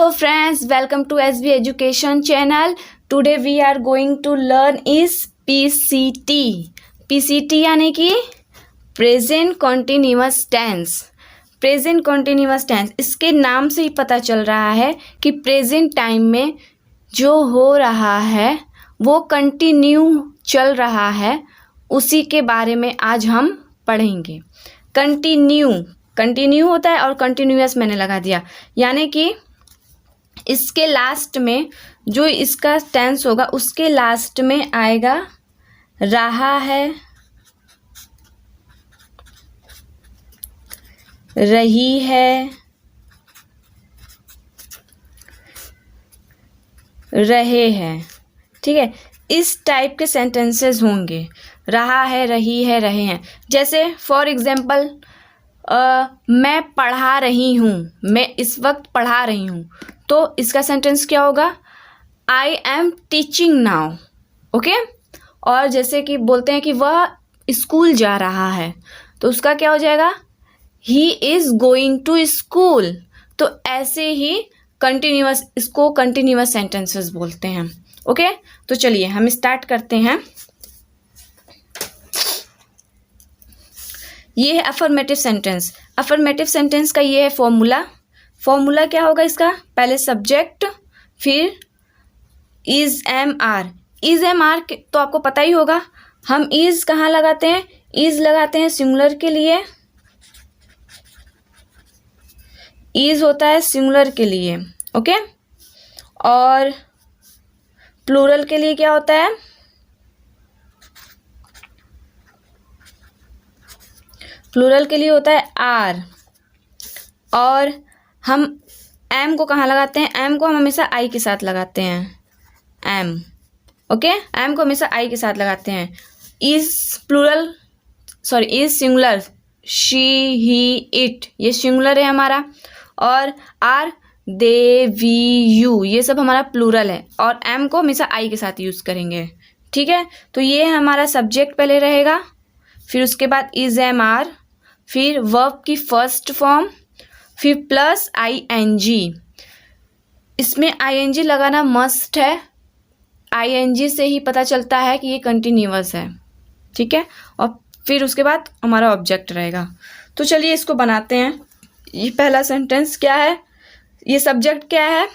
Hello friends, welcome to SB Education channel. Today we are going to learn is PCT. PCT यानी कि present continuous tense. Present continuous tense, इसके नाम से ही पता चल रहा है कि प्रेजेंट टाइम में जो हो रहा है वो कंटिन्यू चल रहा है, उसी के बारे में आज हम पढ़ेंगे. कंटिन्यू होता है और कंटिन्यूअस मैंने लगा दिया, यानी कि इसके लास्ट में जो इसका टेंस होगा उसके लास्ट में आएगा रहा है, रही है, रहे हैं. ठीक है, इस टाइप के सेंटेंसेस होंगे. रहा है, रही है, रहे हैं. जैसे फॉर एग्जाम्पल मैं पढ़ा रही हूँ, मैं इस वक्त पढ़ा रही हूँ, तो इसका सेंटेंस क्या होगा? I am teaching now. Okay. और जैसे कि बोलते हैं कि वह स्कूल जा रहा है, तो उसका क्या हो जाएगा? He is going to school. तो ऐसे ही कंटिन्यूअस, इसको कंटिन्यूअस सेंटेंसेस बोलते हैं. ओके. तो चलिए हम स्टार्ट करते हैं. ये है अफर्मेटिव सेंटेंस. अफर्मेटिव सेंटेंस का ये है फॉर्मूला क्या होगा इसका? पहले सब्जेक्ट, फिर is am are. Is am are तो आपको पता ही होगा. हम इज कहाँ लगाते हैं? इज लगाते हैं सिंगुलर के लिए. इज होता है सिंगुलर के लिए. ओके. और प्लूरल के लिए क्या होता है? प्लूरल के लिए होता है आर. और हम एम को कहाँ लगाते हैं? एम को हम हमेशा आई के साथ लगाते हैं. एम. ओके. एम को हमेशा आई के साथ लगाते हैं. Is plural, sorry is singular, she, he, it, ये सिंगुलर है हमारा. और आर, दे, वी, यू, ये सब हमारा प्लूरल है. और एम को हमेशा आई के साथ यूज़ करेंगे. ठीक है. तो ये हमारा सब्जेक्ट पहले रहेगा, फिर उसके बाद इज एम आर, फिर वर्ब की फर्स्ट फॉर्म, फिर प्लस आई एन जी. इसमें आई एन जी लगाना मस्ट है. आई एन जी से ही पता चलता है कि ये कंटिन्यूअस है. ठीक है. और फिर उसके बाद हमारा ऑब्जेक्ट रहेगा. तो चलिए इसको बनाते हैं. ये पहला सेंटेंस क्या है? ये सब्जेक्ट क्या है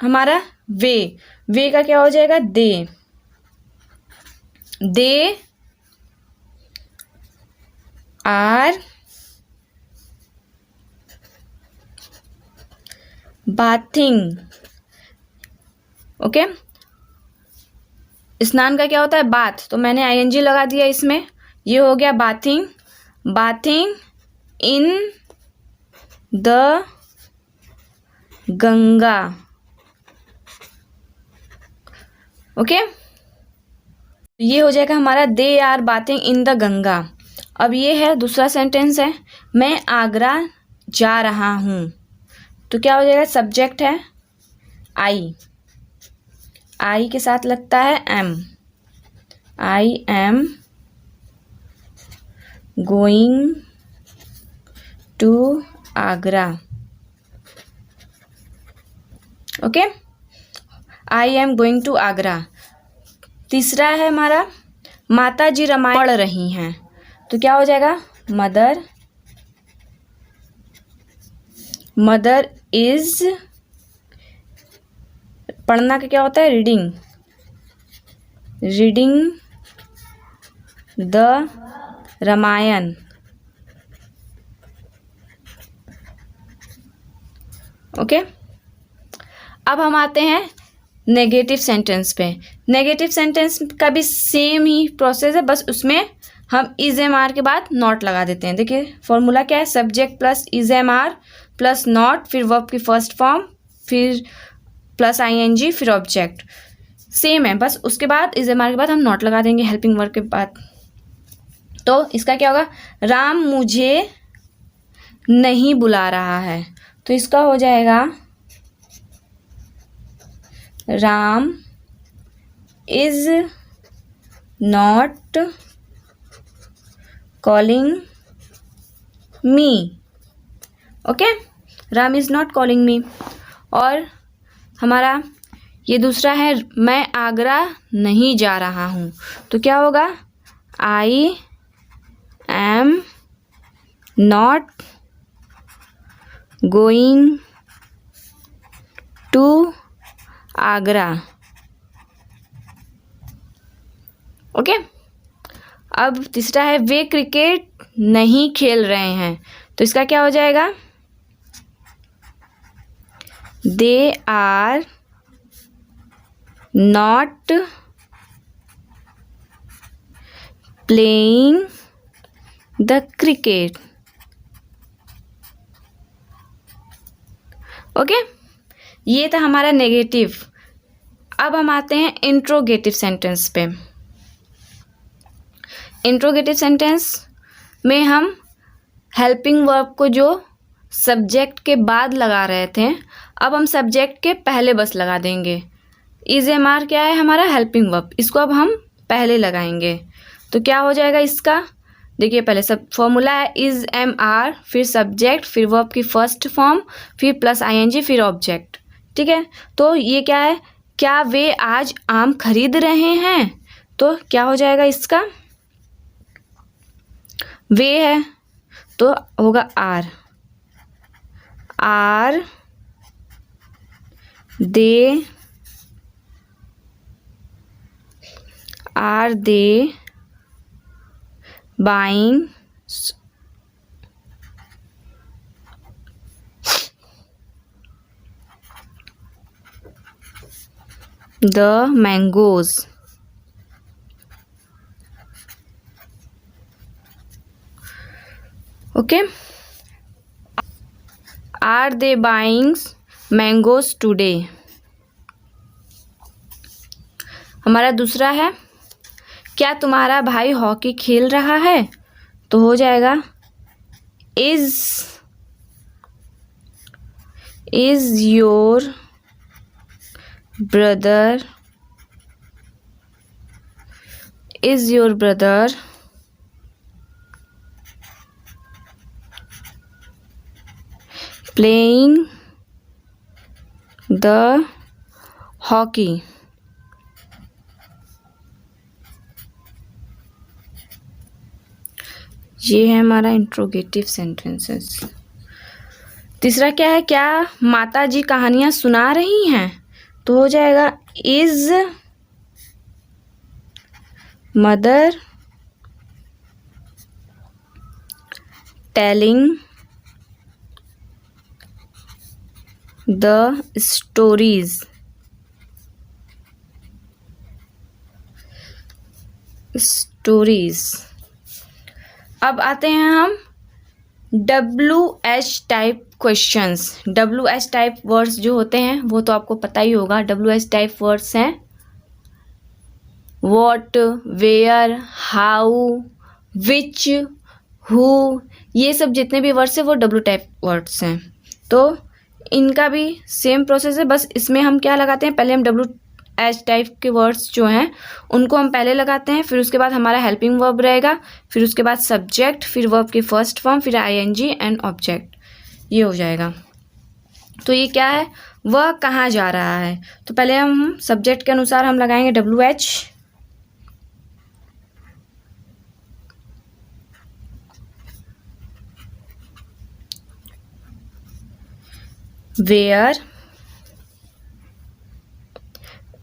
हमारा? वे का क्या हो जाएगा? They are bathing. ओके. स्नान का क्या होता है? बाथ. तो मैंने आईएनजी लगा दिया इसमें. ये हो गया bathing. Bathing in the Ganga. Okay. ये हो जाएगा हमारा they are bathing in the Ganga. अब ये है दूसरा सेंटेंस है, मैं आगरा जा रहा हूँ. तो क्या हो जाएगा? सब्जेक्ट है आई के साथ लगता है am. I am going to Agra. Okay. I am going to Agra. तीसरा है हमारा माता जी रामायण पढ़ रही हैं. तो क्या हो जाएगा? मदर इज, पढ़ना का क्या होता है? Reading the Ramayana. ओके. अब हम आते हैं नेगेटिव सेंटेंस पे. नेगेटिव सेंटेंस का भी सेम ही प्रोसेस है, बस उसमें हम इज एम आर के बाद नॉट लगा देते हैं. देखिए फॉर्मूला क्या है? Subject plus is am are plus not, फिर वर्ब की फर्स्ट फॉर्म, फिर प्लस आई एन जी, फिर ऑब्जेक्ट. सेम है, बस उसके बाद इज एम आर के बाद हम नॉट लगा देंगे हेल्पिंग वर्ब के बाद. तो इसका क्या होगा? राम मुझे नहीं बुला रहा है. तो इसका हो जाएगा Ram is not calling me. Okay. Ram is not calling me. और हमारा ये दूसरा है, मैं आगरा नहीं जा रहा हूँ, तो क्या होगा? I am not going to Agra. Okay. अब तीसरा है, वे क्रिकेट नहीं खेल रहे हैं, तो इसका क्या हो जाएगा? They are not playing the cricket. Okay, ये था हमारा नेगेटिव। अब हम आते हैं इंट्रोगेटिव सेंटेंस पे। इंट्रोगेटिव सेंटेंस में हम हेल्पिंग वर्ब को जो सब्जेक्ट के बाद लगा रहे थे, अब हम सब्जेक्ट के पहले बस लगा देंगे। इज एम आर क्या है? हमारा हेल्पिंग वर्ब, इसको अब हम पहले लगाएंगे। तो क्या हो जाएगा इसका? देखिए, पहले सब फॉर्मूला है इज एम आर, फिर सब्जेक्ट, फिर वर्ब की फर्स्ट फॉर्म, फिर प्लस आईएनजी, फिर ऑब्जेक्ट। ठीक है, तो ये क्या है? क्या वे आज आम खरीद रहे हैं? तो क्या हो जाएगा इसका? वे है तो होगा are. Are they buying the mangoes? Okay, are they buying mangoes today? हमारा दूसरा है, क्या तुम्हारा भाई हॉकी खेल रहा है? तो हो जाएगा is your brother playing the hockey? ये है हमारा इंट्रोगेटिव सेंटेंसेस। तीसरा क्या है? क्या माता जी कहानियाँ सुना रही हैं? तो हो जाएगा is mother telling the stories? अब आते हैं हम WH type questions. WH type words जो होते हैं वो तो आपको पता ही होगा। WH टाइप वर्ड्स हैं what, where, how, which, who, ये सब जितने भी वर्ड्स हैं वो W टाइप वर्ड्स हैं। तो इनका भी सेम प्रोसेस है, बस इसमें हम क्या लगाते हैं? पहले हम WH टाइप के वर्ड्स जो हैं उनको हम पहले लगाते हैं, फिर उसके बाद हमारा हेल्पिंग वर्ब रहेगा, फिर उसके बाद सब्जेक्ट, फिर वर्ब की फर्स्ट फॉर्म, फिर आईएनजी एंड ऑब्जेक्ट। ये हो जाएगा। तो ये क्या है? वह कहाँ जा रहा है? तो पहले हम सब्जेक्ट के अनुसार हम लगाएंगे WH। Where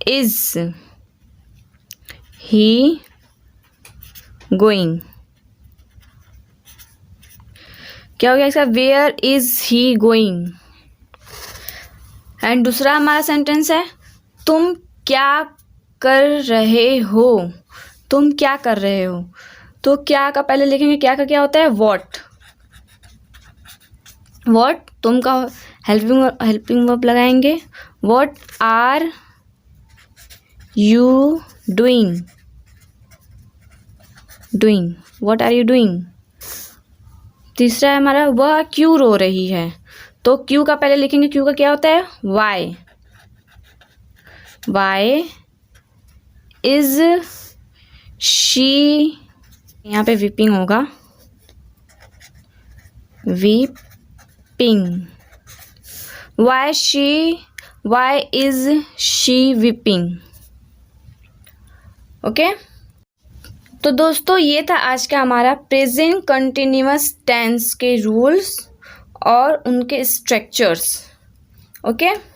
is he going? क्या हो गया इसका? Where is he going? And दूसरा हमारा सेंटेंस है तुम क्या कर रहे हो? तुम क्या कर रहे हो? तो क्या का पहले लिखेंगे, क्या का क्या होता है? व्हाट, तुम का हेल्पिंग वर्ब लगाएंगे। What are you doing? What are you doing? तीसरा है हमारा वह क्यों रो रही है? तो क्यों का पहले लिखेंगे, क्यों का क्या होता है? वाई इज शी, यहाँ पे वीपिंग होगा, weeping. Why she Y is she weeping. Okay, तो दोस्तों ये था आज का हमारा प्रेजेंट कंटिन्यूअस टेंस के रूल्स और उनके स्ट्रक्चर्स। ओके।